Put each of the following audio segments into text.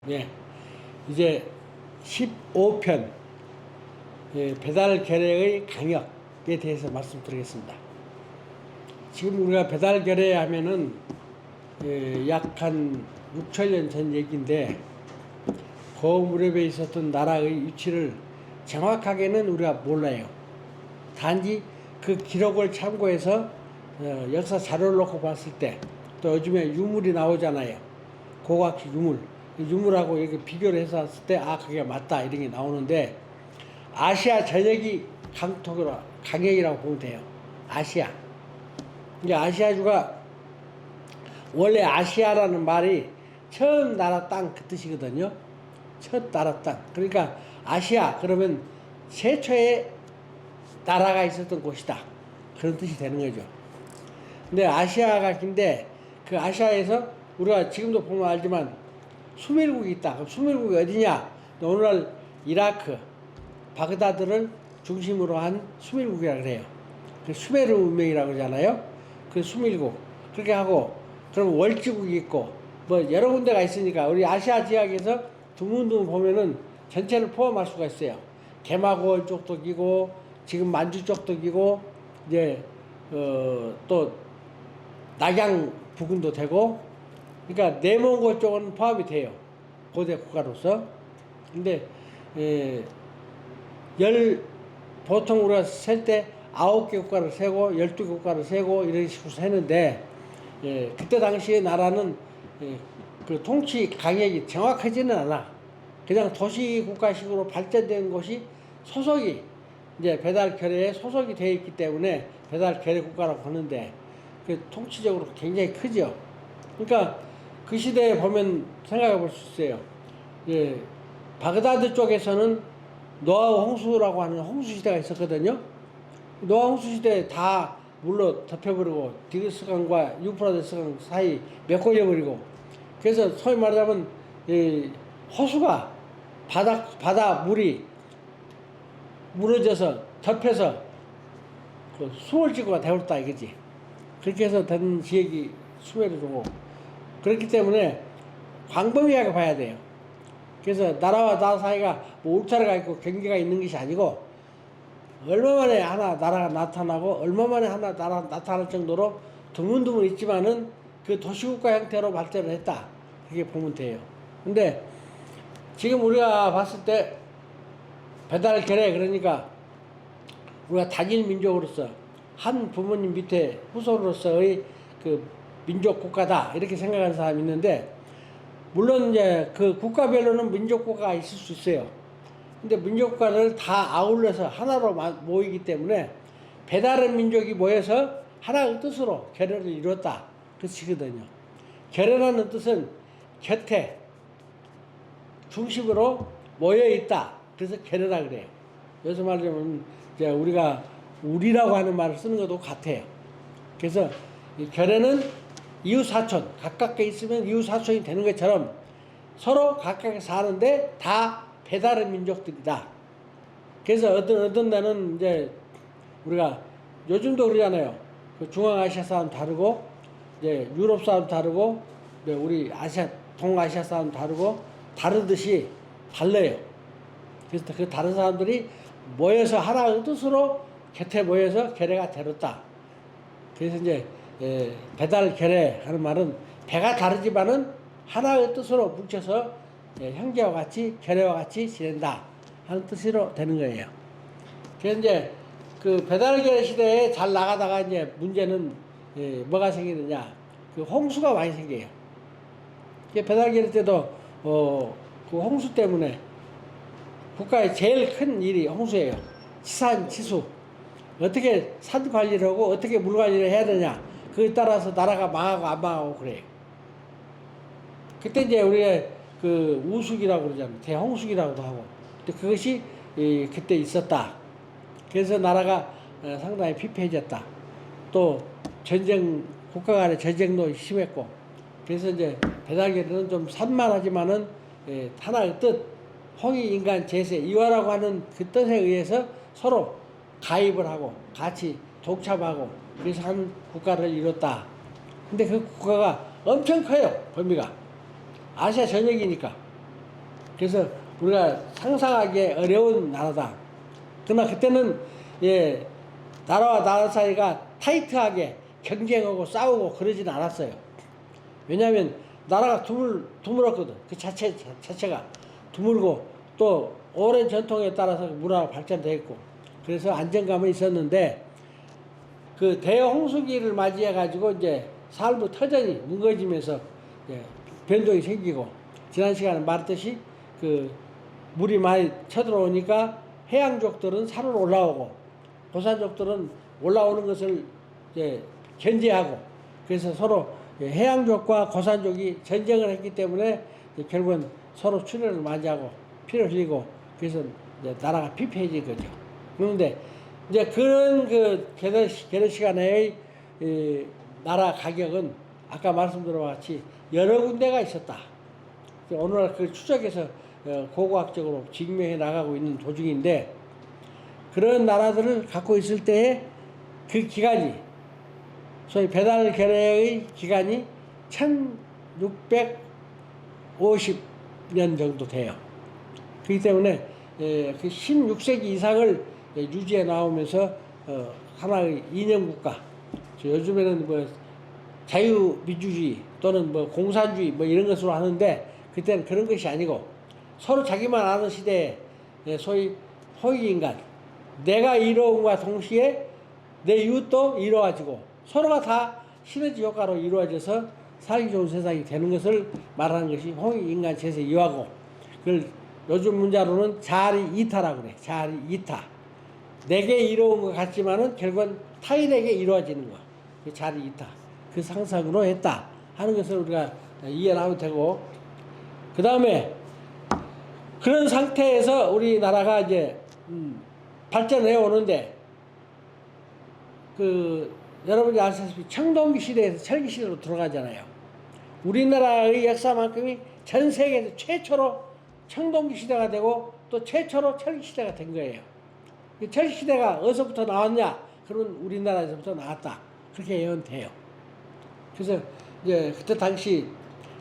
네, 이제 15편 배달 결례의 강역에 대해서 말씀드리겠습니다. 지금 우리가 배달 결례 하면은 약 한 6천년 전 얘기인데 그 무렵에 있었던 나라의 위치를 정확하게는 우리가 몰라요. 단지 그 기록을 참고해서 역사 자료를 놓고 봤을 때, 또 요즘에 유물이 나오잖아요. 고고학식 유물. 유물하고 이렇게 비교를 해서 봤을 때, 아, 그게 맞다, 이런 게 나오는데, 아시아 전역이 강역이라고 보면 돼요. 아시아. 이제 아시아주가, 원래 아시아라는 말이 처음 나라 땅 그 뜻이거든요. 첫 나라 땅. 그러니까 아시아, 그러면 최초의 나라가 있었던 곳이다. 그런 뜻이 되는 거죠. 근데 아시아가 긴데, 그 아시아에서 우리가 지금도 보면 알지만 수밀국이 있다. 그럼 수밀국이 어디냐? 오늘날 이라크, 바그다드를 중심으로 한 수밀국이라고 그래요. 그 수메르 문명이라고 그러잖아요. 그 수밀국. 그렇게 하고, 그럼 월지국이 있고, 뭐 여러 군데가 있으니까 우리 아시아 지역에서 드문드문 보면은 전체를 포함할 수가 있어요. 개마고원 쪽도 끼고, 지금 만주 쪽도 끼고, 이제, 또, 낙양 부근도 되고, 그러니까 내몽고 쪽은 포함이 돼요. 고대 국가로서. 근데, 보통 우리가 셀 때 9개 국가를 세고, 12개 국가를 세고, 이런 식으로 세는데, 그때 당시에 나라는, 그 통치 강역이 정확하지는 않아. 그냥 도시 국가식으로 발전된 곳이 소속이, 이제 배달 결례에 소속이 되어 있기 때문에 배달 결례 국가라고 하는데, 그 통치적으로 굉장히 크죠. 그러니까 그 시대에 보면 생각해 볼 수 있어요. 바그다드 쪽에서는 노아우 홍수라고 하는 홍수 시대가 있었거든요. 노아우 홍수 시대에 다 물로 덮여버리고 디그스강과 유프라데스강 사이 메꿔져 버리고, 그래서 소위 말하자면 호수가 바다 물이 무너져서 덮여서 그 수월지구가 되었다 이거지. 그렇게 해서 된 지역이 수메르고, 그렇기 때문에 광범위하게 봐야 돼요. 그래서 나라와 나라 사이가 뭐 울타리가 있고 경계가 있는 것이 아니고, 얼마 만에 하나 나라가 나타나고 얼마 만에 하나 나라가 나타날 정도로 드문드문 있지만은 그 도시국가 형태로 발전을 했다, 그렇게 보면 돼요. 근데 지금 우리가 봤을 때 배달 결례, 그러니까 우리가 단일 민족으로서 한 부모님 밑에 후손으로서의 그 민족 국가다, 이렇게 생각하는 사람이 있는데, 물론 이제 그 국가별로는 민족 국가가 있을 수 있어요. 근데 민족 국가를 다 아울러서 하나로 모이기 때문에 배다른 민족이 모여서 하나의 뜻으로 결례를 이루었다, 그 뜻이거든요. 결례라는 뜻은 곁에 중심으로 모여 있다, 그래서 결례라 그래요. 여기서 말하자면 이제 우리가 우리라고 하는 말을 쓰는 것도 같아요. 그래서 이 결례는 이웃사촌, 가깝게 있으면 이웃사촌이 되는 것처럼 서로 가깝게 사는데 다 배다른 민족들이다. 그래서 어떤 데는 이제 우리가 요즘도 그러잖아요. 그 중앙아시아 사람 다르고, 이제 유럽 사람 다르고, 우리 동아시아 사람 다르고, 다르듯이 달라요. 그래서 그 다른 사람들이 모여서 하나의 뜻으로 곁에 모여서 결례가 되었다. 그래서 이제 배달 결례 하는 말은 배가 다르지만은 하나의 뜻으로 뭉쳐서 형제와 같이 결례와 같이 지낸다 하는 뜻으로 되는 거예요. 그래서 이제 그 배달 결례 시대에 잘 나가다가 이제 문제는 뭐가 생기느냐, 그 홍수가 많이 생겨요. 배달 결례 때도 그 홍수 때문에 국가의 제일 큰 일이 홍수예요. 치수. 어떻게 산 관리를 하고 어떻게 물 관리를 해야 되냐, 그에 따라서 나라가 망하고 안 망하고 그래요. 그때 이제 우리가 그 우수기라고 그러잖아요. 대홍수기라고도 하고. 근데 그것이 그때 있었다. 그래서 나라가 상당히 피폐해졌다. 또 국가 간의 전쟁도 심했고. 그래서 이제 배달결례는 좀 산만하지만은 하나의 뜻, 홍익인간 제세, 이화라고 하는 그 뜻에 의해서 서로 가입을 하고 같이 동참하고, 그래서 한 국가를 이뤘다. 근데 그 국가가 엄청 커요, 범위가. 아시아 전역이니까. 그래서 우리가 상상하기 어려운 나라다. 그러나 그때는 예, 나라와 나라 사이가 타이트하게 경쟁하고 싸우고 그러지는 않았어요. 왜냐하면 나라가 드물었거든. 그 자체가 드물고 또 오랜 전통에 따라서 문화가 발전되어 있고 그래서 안정감은 있었는데 그 대홍수기를 맞이해 가지고 이제 삶의 터전이 무거워지면서 예, 변동이 생기고 지난 시간에 말했듯이 그 물이 많이 쳐들어오니까 해양족들은 산으로 올라오고 고산족들은 올라오는 것을 이제 견제하고 그래서 서로 해양족과 고산족이 전쟁을 했기 때문에 결국은 서로 출혈을 맞이하고 피를 흘리고 그래서 이제 나라가 피폐해진 거죠. 그런데 이제 그런 그 개헌 시간의 나라 가격은 아까 말씀드린 것 같이 여러 군데가 있었다. 오늘날 그 추적해서 고고학적으로 증명해 나가고 있는 도중인데 그런 나라들을 갖고 있을 때에 그 기간이 소위 배달 결의의 기간이 1650년 정도 돼요. 그렇기 때문에 그 16세기 이상을 유지해 나오면서 하나의 이념국가 요즘에는 뭐 자유민주주의 또는 뭐 공산주의 뭐 이런 것으로 하는데 그때는 그런 것이 아니고 서로 자기만 아는 시대에 소위 호위인간 내가 이로움과 동시에 내 이웃도 이루어지고 서로가 다 시너지 효과로 이루어져서 살기 좋은 세상이 되는 것을 말하는 것이 홍익인간 제세 이화고 그걸 요즘 문자로는 자아리 이타라고 그래. 자아리 이타. 내게 이로운 것 같지만은 결국은 타인에게 이루어지는 거. 그 자아리 이타. 그 상상으로 했다 하는 것을 우리가 이해를 하면 되고 그 다음에 그런 상태에서 우리나라가 이제 발전해 오는데 그 여러분이 아시다시피 청동기 시대에서 철기 시대로 들어가잖아요. 우리나라의 역사만큼이 전 세계에서 최초로 청동기 시대가 되고 또 최초로 철기 시대가 된 거예요. 철기 시대가 어디서부터 나왔냐? 그러면 우리나라에서부터 나왔다. 그렇게 예언돼요. 그래서 이제 그때 당시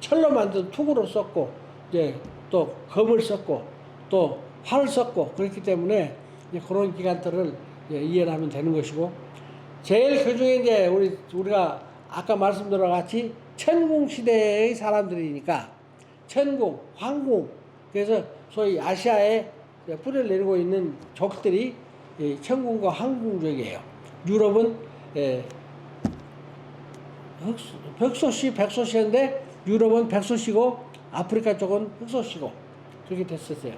철로 만든 투구를 썼고 이제 또 검을 썼고 또 활을 썼고 그렇기 때문에 이제 그런 기간들을 이해를 하면 되는 것이고 제일 그 중에 이제 우리가 아까 말씀드린 같이 천궁 시대의 사람들이니까 천궁, 황궁 그래서 소위 아시아에 뿌리를 내리고 있는 족들이 천궁과 황궁족이에요. 유럽은 흑소씨, 백소씨인데 유럽은 백소씨고 아프리카 쪽은 흑소씨고 그렇게 됐었어요.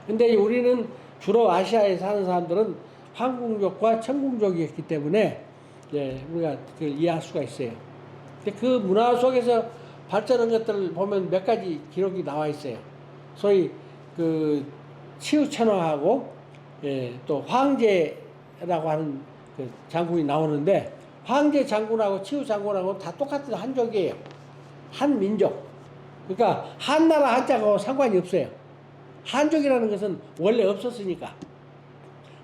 근데 우리는 주로 아시아에 사는 사람들은 황궁족과 천궁족이었기 때문에 우리가 그걸 이해할 수가 있어요. 근데 그 문화 속에서 발전한 것들을 보면 몇 가지 기록이 나와 있어요. 소위 그 치우천왕하고 또 황제라고 하는 그 장군이 나오는데 황제 장군하고 치우 장군하고 다 똑같은 한족이에요. 한 민족. 그러니까 한나라 한자하고 상관이 없어요. 한족이라는 것은 원래 없었으니까.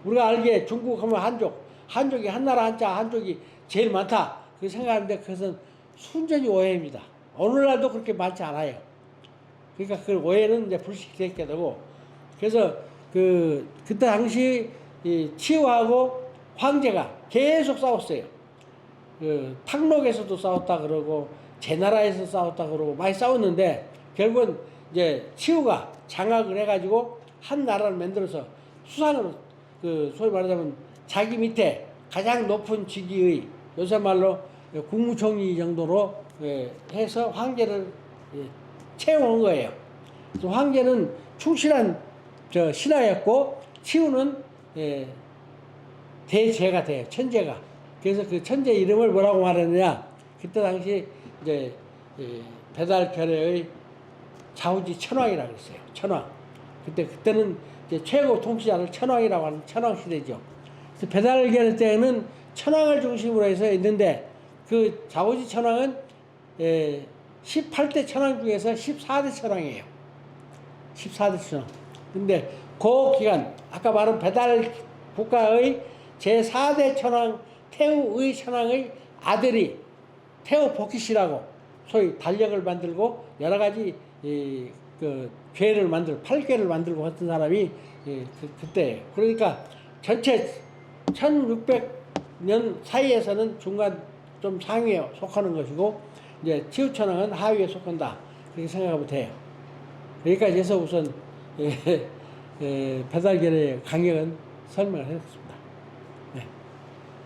우리가 알기에 중국 하면 한족, 한족이 한나라 한자 한족이 제일 많다. 그 생각하는데 그것은 순전히 오해입니다. 오늘날도 그렇게 많지 않아요. 그러니까 그 오해는 이제 불식됐게 되고 그래서 그때 당시 이 치우하고 황제가 계속 싸웠어요. 그 탕록에서도 싸웠다 그러고 제나라에서 싸웠다 그러고 많이 싸웠는데 결국은 이제 치우가 장악을 해가지고 한 나라를 만들어서 수상으로 그 소위 말하자면 자기 밑에 가장 높은 직위의 요새 말로 국무총리 정도로 해서 황제를 채용한 거예요. 그래서 황제는 충실한 신하였고 치우는 대제가 돼요. 천재가. 그래서 그 천재 이름을 뭐라고 말했느냐? 그때 당시 이제 배달 결의의 자우지 천왕이라고 했어요. 천왕. 그때는 이제 최고 통치자를 천왕이라고 하는 천왕 시대죠. 그래서 배달 결의 때는 천왕을 중심으로 해서 있는데 그 자우지 천왕은 18대 천왕 중에서 14대 천왕이에요. 14대 천왕. 근데 그 기간 아까 말한 배달 국가의 제4대 천왕 태우의 천왕의 아들이 태우 복희씨라고 소위 달력을 만들고 여러 가지 그 괴를 만들고 팔괴를 만들고 했던 사람이 그때예요. 그러니까 전체 1600년 사이에서는 중간 좀 상위에 속하는 것이고 이제 치우천왕은 하위에 속한다 그렇게 생각하면 돼요. 여기까지 해서 우선 배달견의 강력은 설명을 했습니다.